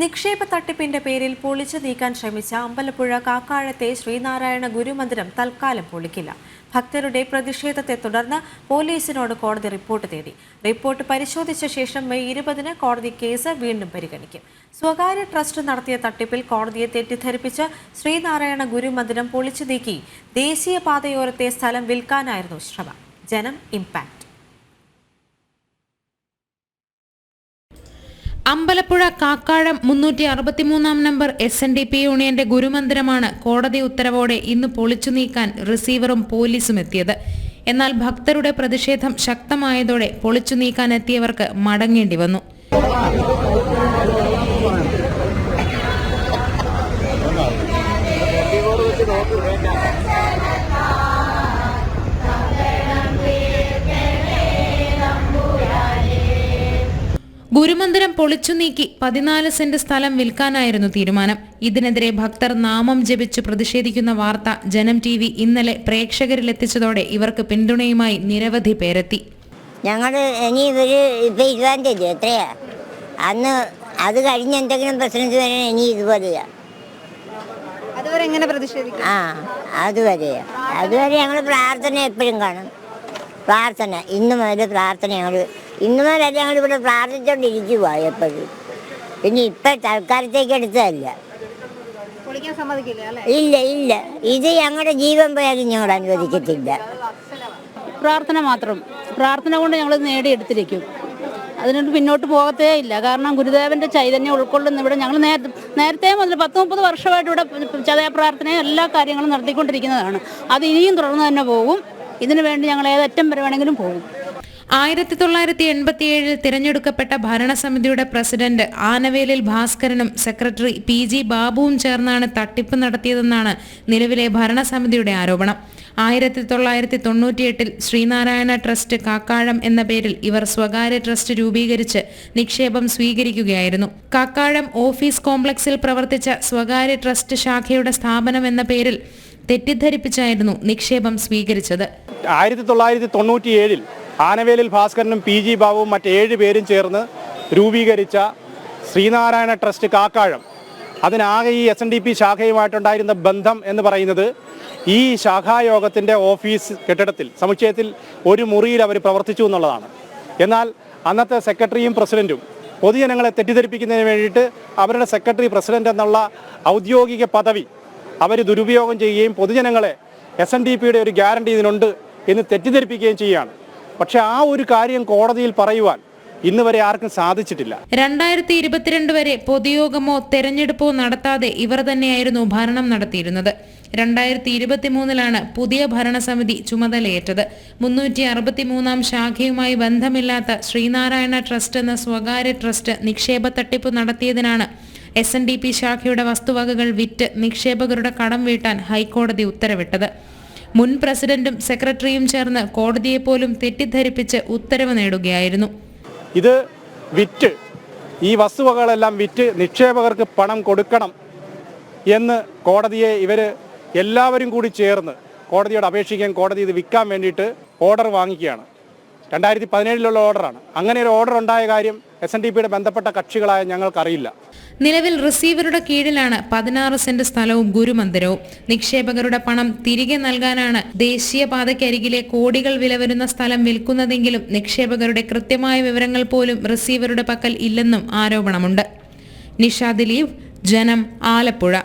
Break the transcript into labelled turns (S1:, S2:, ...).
S1: നിക്ഷേപ തട്ടിപ്പിന്റെ പേരിൽ പൊളിച്ചു നീക്കാൻ ശ്രമിച്ച അമ്പലപ്പുഴ കാക്കാഴത്തെ ശ്രീനാരായണ ഗുരുമന്ദിരം തൽക്കാലം പൊളിക്കില്ല. ഭക്തരുടെ പ്രതിഷേധത്തെ തുടർന്ന് പോലീസിനോട് കോടതി റിപ്പോർട്ട് തേടി. റിപ്പോർട്ട് പരിശോധിച്ച ശേഷം മെയ് 20-ന് കോടതി കേസ് വീണ്ടും പരിഗണിക്കും. സ്വകാര്യ ട്രസ്റ്റ് നടത്തിയ തട്ടിപ്പിൽ കോടതിയെ തെറ്റിദ്ധരിപ്പിച്ച് ശ്രീനാരായണ ഗുരുമന്ദിരം പൊളിച്ചു നീക്കി ദേശീയപാതയോരത്തെ സ്ഥലം വിൽക്കാനായിരുന്നു ശ്രമം. ജനം impact.
S2: Ambalappuzha Kakkazham 363 number SNDP യൂണിയന്റെ ഗുരുമന്ദിരമാണ് കോടതി ഉത്തരവോടെ ഇന്ന് പൊളിച്ചു നീക്കാൻ റിസീവറും പോലീസും എത്തിയത്. എന്നാൽ ഭക്തരുടെ പ്രതിഷേധം ശക്തമായതോടെ പൊളിച്ചു നീക്കാൻ എത്തിയവർക്ക് മടങ്ങേണ്ടി വന്നു. ഗുരുമന്ദിരം പൊളിച്ചു നീക്കി 14 സെന്റ് സ്ഥലം വിൽക്കാനായിരുന്നു തീരുമാനം. ഇതിനെതിരെ ഭക്തർ നാമം ജപിച്ച് പ്രതിഷേധിക്കുന്ന വാർത്ത ജനം TV ഇന്നലെ പ്രേക്ഷകരിലെത്തിച്ചതോടെ ഇവർക്ക് പിന്തുണയുമായി നിരവധി പേരെത്തി.
S3: ഞങ്ങൾ ഇനി ഇവര് ഇപ്പൊ 20-ാം തീയതി എത്രയാ അന്ന് അത് കഴിഞ്ഞ് എന്തെങ്കിലും പ്രശ്നത്തിൽ വരെ ഇനി ഇതുപോലെയാ.
S4: അതുവരെ എങ്ങനെ പ്രതിഷേധിക്കും?
S3: അതുവരെ ഞങ്ങൾ പ്രാർത്ഥന എപ്പോഴും കാണും. പ്രാർത്ഥന ഇന്ന് മുതൽ പ്രാർത്ഥന ഞങ്ങൾ ഇവിടെ പ്രാർത്ഥിച്ചോണ്ടിരിക്കുക എപ്പോഴും. പിന്നെ ഇപ്പൊ തൽക്കാലത്തേക്ക് എടുത്തതല്ല. ഇല്ല ഇത് ഞങ്ങളുടെ ജീവൻ പോയാലും ഞങ്ങൾ അനുവദിക്കത്തില്ല.
S4: പ്രാർത്ഥന മാത്രം, പ്രാർത്ഥന കൊണ്ട് ഞങ്ങൾ നേടിയെടുത്തിരിക്കും. അതിനോട് പിന്നോട്ട് പോകത്തേ ഇല്ല. കാരണം ഗുരുദേവന്റെ ചൈതന്യം ഉൾക്കൊള്ളുന്ന ഇവിടെ ഞങ്ങൾ നേരത്തെ മുതൽ 10-30 വർഷമായിട്ട് ഇവിടെ ചതയപ്രാർത്ഥനയും എല്ലാ കാര്യങ്ങളും നടത്തിക്കൊണ്ടിരിക്കുന്നതാണ്. അത് ഇനിയും തുടർന്ന് തന്നെ പോകും. ഇതിനു വേണ്ടി ഞങ്ങൾ ഏതറ്റം വരെ വേണമെങ്കിലും പോകും.
S2: 1987 തിരഞ്ഞെടുക്കപ്പെട്ട ഭരണസമിതിയുടെ പ്രസിഡന്റ് ആനവേലിൽ ഭാസ്കരനും സെക്രട്ടറി PG ബാബുവും ചേർന്നാണ് തട്ടിപ്പ് നടത്തിയതെന്നാണ് നിലവിലെ ഭരണസമിതിയുടെ ആരോപണം. 1998 ശ്രീനാരായണ ട്രസ്റ്റ് കാക്കാഴം എന്ന പേരിൽ ഇവർ സ്വകാര്യ ട്രസ്റ്റ് രൂപീകരിച്ച് നിക്ഷേപം സ്വീകരിക്കുകയായിരുന്നു. കാക്കാഴം ഓഫീസ് കോംപ്ലക്സിൽ പ്രവർത്തിച്ച സ്വകാര്യ ട്രസ്റ്റ് ശാഖയുടെ സ്ഥാപനം എന്ന പേരിൽ തെറ്റിദ്ധരിപ്പിച്ചായിരുന്നു നിക്ഷേപം സ്വീകരിച്ചത്.
S5: 1997 ആനവേലിൽ ഭാസ്കരനും PG ബാബുവും മറ്റ് 7 പേരും ചേർന്ന് രൂപീകരിച്ച ശ്രീനാരായണ ട്രസ്റ്റ് കാക്കാഴം, അതിനാകെ ഈ SNDP ശാഖയുമായിട്ടുണ്ടായിരുന്ന ബന്ധം എന്ന് പറയുന്നത് ഈ ശാഖായോഗത്തിൻ്റെ ഓഫീസ് കെട്ടിടത്തിൽ സമുച്ചയത്തിൽ ഒരു മുറിയിൽ അവർ പ്രവർത്തിച്ചു എന്നുള്ളതാണ്. എന്നാൽ അന്നത്തെ സെക്രട്ടറിയും പ്രസിഡന്റും പൊതുജനങ്ങളെ തെറ്റിദ്ധരിപ്പിക്കുന്നതിന് വേണ്ടിയിട്ട് അവരുടെ സെക്രട്ടറി പ്രസിഡന്റ് എന്നുള്ള ഔദ്യോഗിക പദവി അവർ ദുരുപയോഗം ചെയ്യുകയും പൊതുജനങ്ങളെ SNDPയുടെ ഒരു ഗ്യാരണ്ടി ഇതിനുണ്ട് എന്ന് തെറ്റിദ്ധരിപ്പിക്കുകയും ചെയ്യുകയാണ്. പക്ഷെ ആ ഒരു കാര്യം കോടതിയിൽ പറയുവാൻ ഇന്ന് വരെ ആർക്കും സാധിച്ചിട്ടില്ല.
S2: 2022 വരെ പൊതുയോഗമോ തെരഞ്ഞെടുപ്പോ നടത്താതെ ഇവർ തന്നെയായിരുന്നു ഭരണം നടത്തിയിരുന്നത്. 2023 പുതിയ ഭരണസമിതി ചുമതലയേറ്റത്. 363 ശാഖയുമായി ബന്ധമില്ലാത്ത ശ്രീനാരായണ ട്രസ്റ്റ് എന്ന സ്വകാര്യ ട്രസ്റ്റ് നിക്ഷേപ തട്ടിപ്പ് നടത്തിയതിനാണ് SNDP ശാഖയുടെ വസ്തുവകകൾ വിറ്റ് നിക്ഷേപകരുടെ കടം വീട്ടാൻ ഹൈക്കോടതി ഉത്തരവിട്ടത്. മുൻ പ്രസിഡന്റും സെക്രട്ടറിയും ചേർന്ന് കോടതിയെ പോലും തെറ്റിദ്ധരിപ്പിച്ച് ഉത്തരവ് നേടുകയായിരുന്നു.
S5: ഇത് വിറ്റ് ഈ വസ്തുവകകളെല്ലാം വിറ്റ് നിക്ഷേപകർക്ക് പണം കൊടുക്കണം എന്ന് കോടതിയെ ഇവർ എല്ലാവരും കൂടി ചേർന്ന് കോടതിയോട് അപേക്ഷിക്കാൻ കോടതി ഇത് വിൽക്കാൻ വേണ്ടിയിട്ട് ഓർഡർ വാങ്ങിക്കുകയാണ്. 2017 ഓർഡറാണ്. അങ്ങനെ ഒരു ഓർഡർ ഉണ്ടായ കാര്യം SNDPയുടെ ബന്ധപ്പെട്ട കക്ഷികളായ ഞങ്ങൾക്കറിയില്ല.
S2: നിലവിൽ റിസീവറുടെ കീഴിലാണ് 16 സെന്റ് സ്ഥലവും ഗുരുമന്ദിരവും. നിക്ഷേപകരുടെ പണം തിരികെ നൽകാനാണ് ദേശീയപാതയ്ക്കരികിലെ കോടികൾ വില വരുന്ന സ്ഥലം വിൽക്കുന്നതെങ്കിലും നിക്ഷേപകരുടെ കൃത്യമായ വിവരങ്ങൾ പോലും റിസീവറുടെ പക്കൽ ഇല്ലെന്നും ആരോപണമുണ്ട്. നിഷ ദിലീപ്, ജനം, ആലപ്പുഴ.